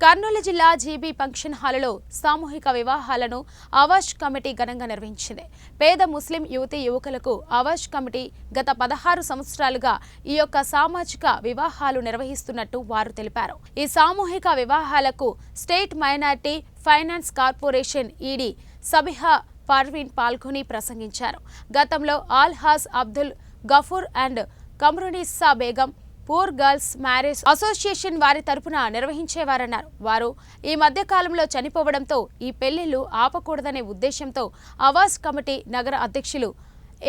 కర్నూలు జిల్లా GB function హాలులో సామూహిక వివాహాలను ఆవాజ్ కమిటీ ఘనంగా నిర్వహించింది. పేద ముస్లిం యువతీ యువకులకు ఆవాజ్ కమిటీ గత 16 సంవత్సరాలుగా ఈ యొక్క సామాజిక వివాహాలు నిర్వహిస్తున్నట్టు వారు తెలిపారు. ఈ సామూహిక వివాహాలకు state minority finance corporation ED Sabiha Parveen పాల్గొని ప్రసంగించారు. గతంలో Alhaj Abdul Gafoor and Kamrunnisa Begum poor girls marriage association వారి తరపున నిర్వహించేవారన్నారు. వారు ఈ మధ్య కాలంలో చనిపోవడంతో ఈ పెళ్లిళ్లు ఆపకూడదనే ఉద్దేశంతో ఆవాజ్ కమిటీ నగర అధ్యక్షులు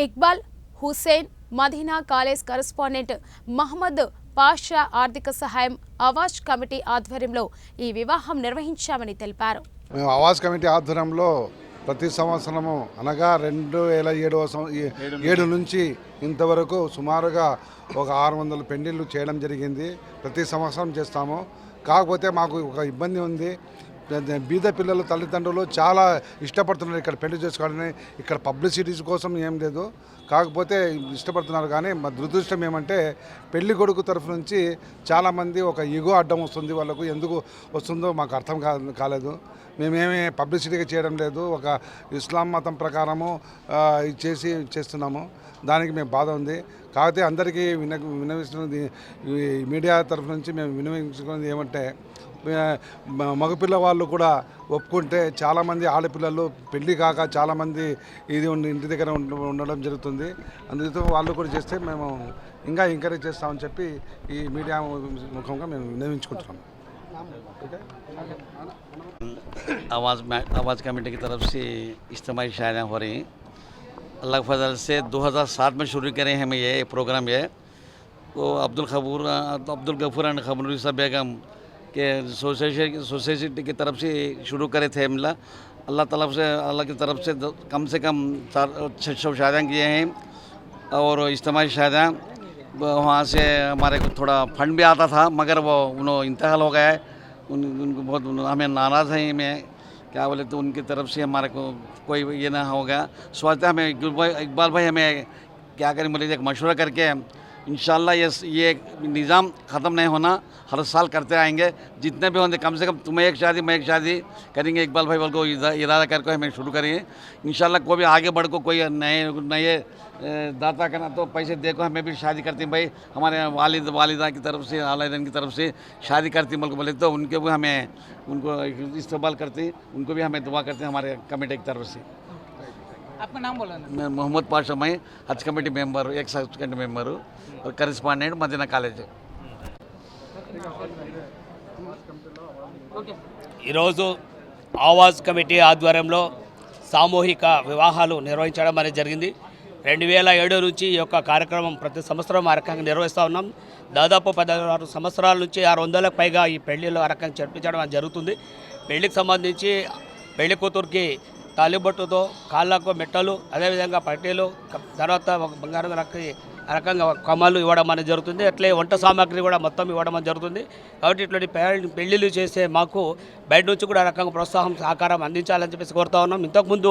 ఇక్బాల్ హుసేన్, మదీనా కాలేజ్ కరెస్పాండెంట్ మహమ్మద్ పాషా ఆర్థిక సహాయం ఆవాజ్ కమిటీ ఆధ్వర్యంలో ఈ వివాహం నిర్వహించామని తెలిపారు. మేము ఆవాజ్ కమిటీ ఆధ్వర్యంలో ప్రతి సంవత్సరము అనగా 2007 నుంచి ఇంతవరకు సుమారుగా ఒక 600 పెళ్లిళ్ళు చేయడం జరిగింది. ప్రతి సంవత్సరం చేస్తాము. కాకపోతే మాకు ఒక ఇబ్బంది ఉంది. బీద పిల్లలు తల్లిదండ్రులు చాలా ఇష్టపడుతున్నారు ఇక్కడ పెళ్లి చేసుకోవాలని. ఇక్కడ పబ్లిసిటీస్ కోసం ఏం లేదు, కాకపోతే ఇష్టపడుతున్నారు. కానీ మా దురదృష్టం ఏమంటే పెళ్లి కొడుకు తరఫు నుంచి చాలామంది ఒక ఈగో అడ్డం వస్తుంది. వాళ్ళకు ఎందుకు వస్తుందో మాకు అర్థం కాలేదు. మేమేమి పబ్లిసిటీగా చేయడం లేదు, ఒక ఇస్లాం మతం ప్రకారము చేస్తున్నాము. దానికి మేము బాధ ఉంది. కాకపోతే అందరికీ విన్నవిస్తున్నది మీడియా తరఫు నుంచి మేము విన్నవించుకున్నది ఏమంటే మగపిల్ల వాళ్ళు కూడా ఒప్పుకుంటే చాలామంది ఆడపిల్లలు పెళ్లి కాక చాలామంది ఇంటి దగ్గర ఉండడం జరుగుతుంది. అందుతో వాళ్ళు కూడా చేస్తే మేము ఇంకా ఎంకరేజ్ చేస్తామని చెప్పి ఈ మీడియా ముఖంగా మేము విన్నవించుకుంటున్నాము. आवाज़ कमेटी की तरफ से इज्तिमाई शायरियाँ हो रही हैं। अल्लाह के फजल से 2007 में शुरू करे हैं ये प्रोग्राम। ये तो अब्दुल गफूर एंड खमरुनिस्सा बेगम के सोसाइटी की तरफ से शुरू करे थे। मिला अल्लाह की तरफ से कम 600 शायरियाँ किए हैं और इज्तिमाई शायरियाँ वहाँ से हमारे को थोड़ा फंड भी आता था, मगर वो इंतकाल हो गया है। उनको बहुत हमें नाराज़ हैं। मैं क्या बोले तो उनकी तरफ से हमारे को कोई ये ना हो गया। सोचते हमें इकबाल भाई हमें क्या करें बोले एक मशवरा करके इंशाल्लाह ये निज़ाम ख़त्म नहीं होना, हर साल करते आएंगे। जितने भी होंगे कम से कम तुम्हें एक शादी मैं एक शादी करेंगे। इकबाल भाई बोल को इरादा करके हमें शुरू करेंगे इंशाल्लाह। कोई भी आगे बढ़ को कोई नए दाता करना तो पैसे देखो हमें भी शादी करती हैं भाई। हमारे वालिदा की तरफ से वालिदैन की तरफ से शादी करती बोल को बोले तो उनके भी हमें उनको इस्तेमाल करती, उनको भी हमें दुआ करते हैं हमारे कमेटी की तरफ से। आपका नाम बोला ना? मैं मोहम्मद पाशा, मैं हज कमेटी मेंबर, एक सेकंड मेंबर और करेस्पांडेंट मदीना कॉलेज। ఈరోజు ఆవాజ్ కమిటీ ఆధ్వర్యంలో సామూహిక వివాహాలు నిర్వహించడం అనేది జరిగింది. 2007 నుంచి ఈ యొక్క కార్యక్రమం ప్రతి సంవత్సరం ఆ రకంగా నిర్వహిస్తూ ఉన్నాం. దాదాపు 16 సంవత్సరాల నుంచి 600లకు పైగా ఈ పెళ్లిలో ఆ రకంగా జరిపించడం అనేది జరుగుతుంది. పెళ్లికి సంబంధించి పెళ్లి కూతురికి తాలిబొట్టుతో కాళ్ళకు మెట్టలు, అదేవిధంగా పట్టీలు, తర్వాత బంగారం ఆ రకంగా కమ్మలు ఇవ్వడం అనేది జరుగుతుంది. అట్లే వంట సామాగ్రి కూడా మొత్తం ఇవ్వడం అనేది జరుగుతుంది. కాబట్టి ఇట్లాంటి పెళ్లిళ్ళు చేసే మాకు బయట నుంచి కూడా ఆ రకంగా ప్రోత్సాహం సహకారం అందించాలని చెప్పేసి కోరుతా ఉన్నాం. ఇంతకుముందు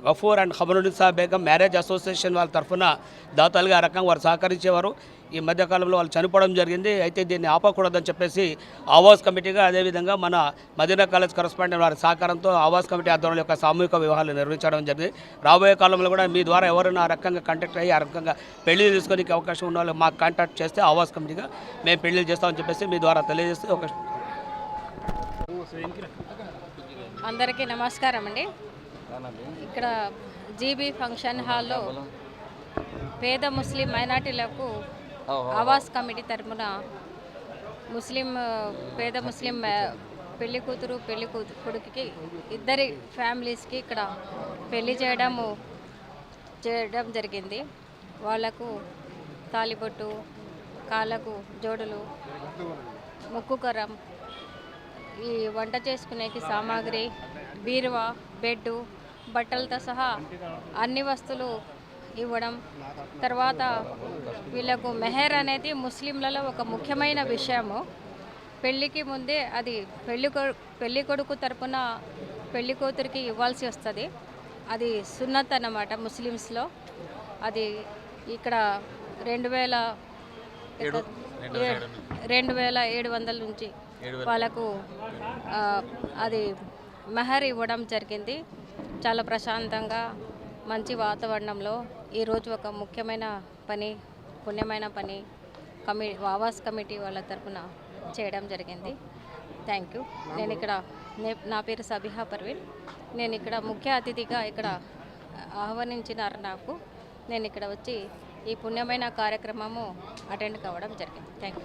Gafoor and Khamarunnisa Begum marriage association వాళ్ళ తరఫున దాతలుగా ఆ రకంగా వారు సహకరించేవారు. ఈ మధ్యకాలంలో వాళ్ళు చనిపోవడం జరిగింది. అయితే దీన్ని ఆపకూడదని చెప్పేసి ఆవాజ్ కమిటీగా, అదేవిధంగా మన మదీనా కాలేజ్ కరెస్పాండెంట్ వారి సహకారంతో ఆవాజ్ కమిటీ ఆధ్వర్యంలో యొక్క సామూహిక వివాహాలు నిర్వహించడం జరిగింది. రాబోయే కాలంలో కూడా మీ ద్వారా ఎవరైనా ఆ రకంగా కాంటాక్ట్ అయ్యి ఆ రకంగా పెళ్లి చేసుకోనికి అవకాశం ఉన్న వాళ్ళు మాకు కాంటాక్ట్ చేస్తే ఆవాజ్ కమిటీగా మేము పెళ్లి చేస్తామని చెప్పేసి మీ ద్వారా తెలియజేస్తే ఒక అందరికీ నమస్కారం అండి. ఇక్కడ జీబీ ఫంక్షన్ హాల్లో పేద ముస్లిం మైనార్టీలకు ఆవాజ్ కమిటీ తరఫున పేద ముస్లిం పెళ్లి కూతురు పెళ్లి కొడుకుకి ఇద్దరి ఫ్యామిలీస్కి ఇక్కడ పెళ్లి చేయడం జరిగింది. వాళ్లకు తాలిబొట్టు, కాళ్ళకు జోడులు, ముక్కుకరం, ఈ వంట చేసుకునేకి సామాగ్రి, బీరువా, బెడ్డు, బట్టలతో సహా అన్ని వస్తువులు ఇవ్వడం. తర్వాత వీళ్ళకు మెహర్ అనేది ముస్లింలలో ఒక ముఖ్యమైన విషయము. పెళ్ళికి ముందే అది పెళ్లి కొడుకు తరపున పెళ్లి కూతురికి ఇవ్వాల్సి వస్తుంది. అది సున్నత్ అన్నమాట ముస్లిమ్స్లో. అది ఇక్కడ 2700 నుంచి వాళ్ళకు అది మెహర్ ఇవ్వడం జరిగింది. చాలా ప్రశాంతంగా మంచి వాతావరణంలో ఈరోజు ఒక ముఖ్యమైన పని, పుణ్యమైన పని ఆవాస్ కమిటీ వాళ్ళ తరఫున చేయడం జరిగింది. Thank you. నేను ఇక్కడ నా పేరు సబిహా పర్వీన్. నేను ఇక్కడ ముఖ్య అతిథిగా ఇక్కడ ఆహ్వానించినారు నాకు. నేను ఇక్కడ వచ్చి ఈ పుణ్యమైన కార్యక్రమము అటెండ్ కావడం జరిగింది. Thank you.